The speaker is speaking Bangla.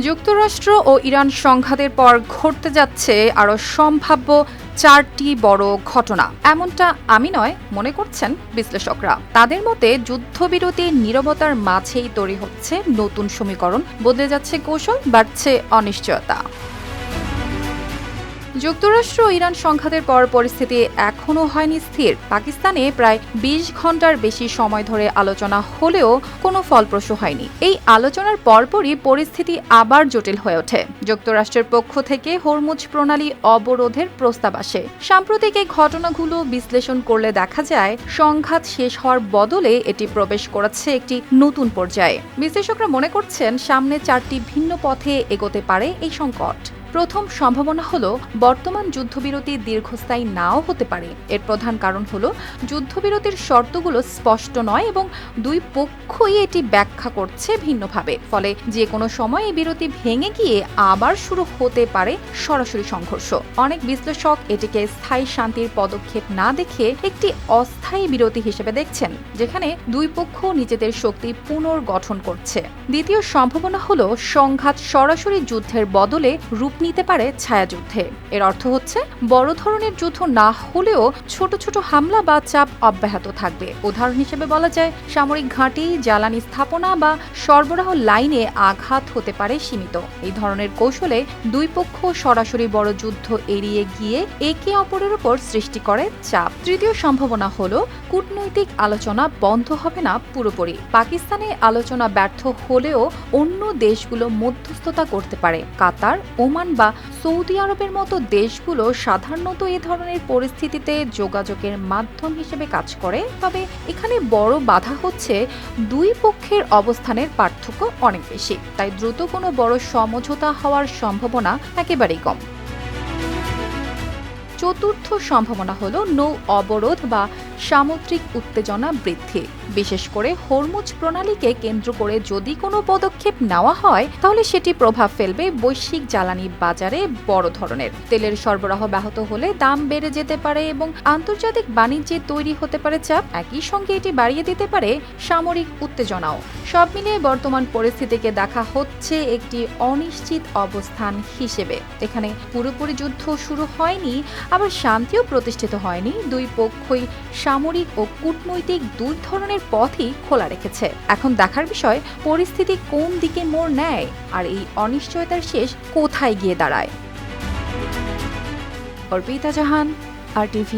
যুক্তরাষ্ট্র ও ইরান সংঘাতের পর ঘটতে যাচ্ছে আরও সম্ভাব্য 4টি বড় ঘটনা, এমনটা আমি নয় মনে করছেন বিশ্লেষকরা। তাদের মতে যুদ্ধবিরতি নীরবতার মাঝেই তৈরি হচ্ছে নতুন সমীকরণ, বদলে যাচ্ছে কৌশল, বাড়ছে অনিশ্চয়তা। যুক্তরাষ্ট্র ও ইরান সংঘাতের পর পরিস্থিতি এখনও হয়নি স্থির। পাকিস্তানে প্রায় 20 ঘন্টার বেশি সময় ধরে আলোচনা হলেও কোনো ফলপ্রসূ হয়নি। এই আলোচনার পরপরই পরিস্থিতি আবার জটিল হয়ে ওঠে। যুক্তরাষ্ট্রের পক্ষ থেকে হরমুজ প্রণালী অবরোধের প্রস্তাব আসে। সাম্প্রতিক এই ঘটনাগুলো বিশ্লেষণ করলে দেখা যায় সংঘাত শেষ হওয়ার বদলে এটি প্রবেশ করেছে একটি নতুন পর্যায়ে। বিশ্লেষকরা মনে করছেন সামনে 4টি ভিন্ন পথে এগোতে পারে এই সংকট। প্রথম সম্ভাবনা হলো বর্তমান যুদ্ধবিরতি দীর্ঘস্থায়ী নাও হতে পারে। এর প্রধান কারণ হলো যুদ্ধবিরতির শর্তগুলো স্পষ্ট নয় এবং দুই পক্ষই এটি ব্যাখ্যা করছে ভিন্নভাবে। ফলে যে কোনো সময় এই বিরতি ভেঙে গিয়ে আবার শুরু হতে পারে সরাসরি সংঘর্ষ। অনেক বিশ্লেষক এটিকে স্থায়ী শান্তির পদক্ষেপ না দেখে একটি অস্থায়ী বিরতি হিসেবে দেখছেন, যেখানে দুই পক্ষ নিজেদের শক্তি পুনর্গঠন করছে। দ্বিতীয় সম্ভাবনা হলো সংঘাত সরাসরি যুদ্ধের বদলে রূপ নিতে পারে ছায়াযুদ্ধে। এর অর্থ হচ্ছে বড় ধরনের যুদ্ধ না হলেও ছোট ছোট হামলা বা চাপ অব্যাহত থাকবে। উদাহরণ হিসেবে বলা যায় সামরিক ঘাঁটি, জ্বালানি স্থাপনা বা সরবরাহ লাইনে আঘাত হতে পারে সীমিত। এই ধরনের কৌশলে দুই পক্ষ সরাসরি বড় যুদ্ধ এড়িয়ে গিয়ে একে অপরের উপর সৃষ্টি করে চাপ। তৃতীয় সম্ভাবনা হলো কূটনৈতিক আলোচনা বন্ধ হবে না পুরোপুরি। পাকিস্তানে আলোচনা ব্যর্থ হলেও অন্য দেশগুলো মধ্যস্থতা করতে পারে। কাতার, ওমান বা সৌদি আরবের মতো দেশগুলো সাধারণত এ ধরনের পরিস্থিতিতে যোগাযোগের মাধ্যম হিসেবে কাজ করে। তবে এখানে বড় বাধা হচ্ছে দুই পক্ষের অবস্থানের পার্থক্য অনেক বেশি, তাই দ্রুত কোনো বড় সমঝোতা হওয়ার সম্ভাবনা একেবারেই কম। চতুর্থ সম্ভাবনা হলো নৌ অবরোধ বা সামুদ্রিক উত্তেজনা বৃদ্ধি। বিশেষ করে হরমুজ প্রণালীকে কেন্দ্র করে যদি কোনো পদক্ষেপ নেওয়া হয় তাহলে সেটি প্রভাব ফেলবে বৈশ্বিক জ্বালানি বাজারে বড় ধরনের। তেলের সরবরাহ ব্যাহত হলে দাম বেড়ে যেতে পারে এবং আন্তর্জাতিক বাণিজ্যে তৈরি হতে পারে চাপ। একই সঙ্গে এটি বাড়িয়ে দিতে পারে সামরিক উত্তেজনাও। সব মিলিয়ে বর্তমান পরিস্থিতিকে দেখা হচ্ছে একটি অনিশ্চিত অবস্থান হিসেবে। এখানে পুরোপুরি যুদ্ধ শুরু হয়নি, আবার শান্তিও প্রতিষ্ঠিত হয়নি। দুই পক্ষই সামরিক ও কূটনৈতিক দুই ধরনের পথই খোলা রেখেছে। এখন দেখার বিষয় পরিস্থিতি কোন দিকে মোড় নেয় আর এই অনিশ্চয়তার শেষ কোথায় গিয়ে দাঁড়ায়। অর্পিতা জাহান, RTV।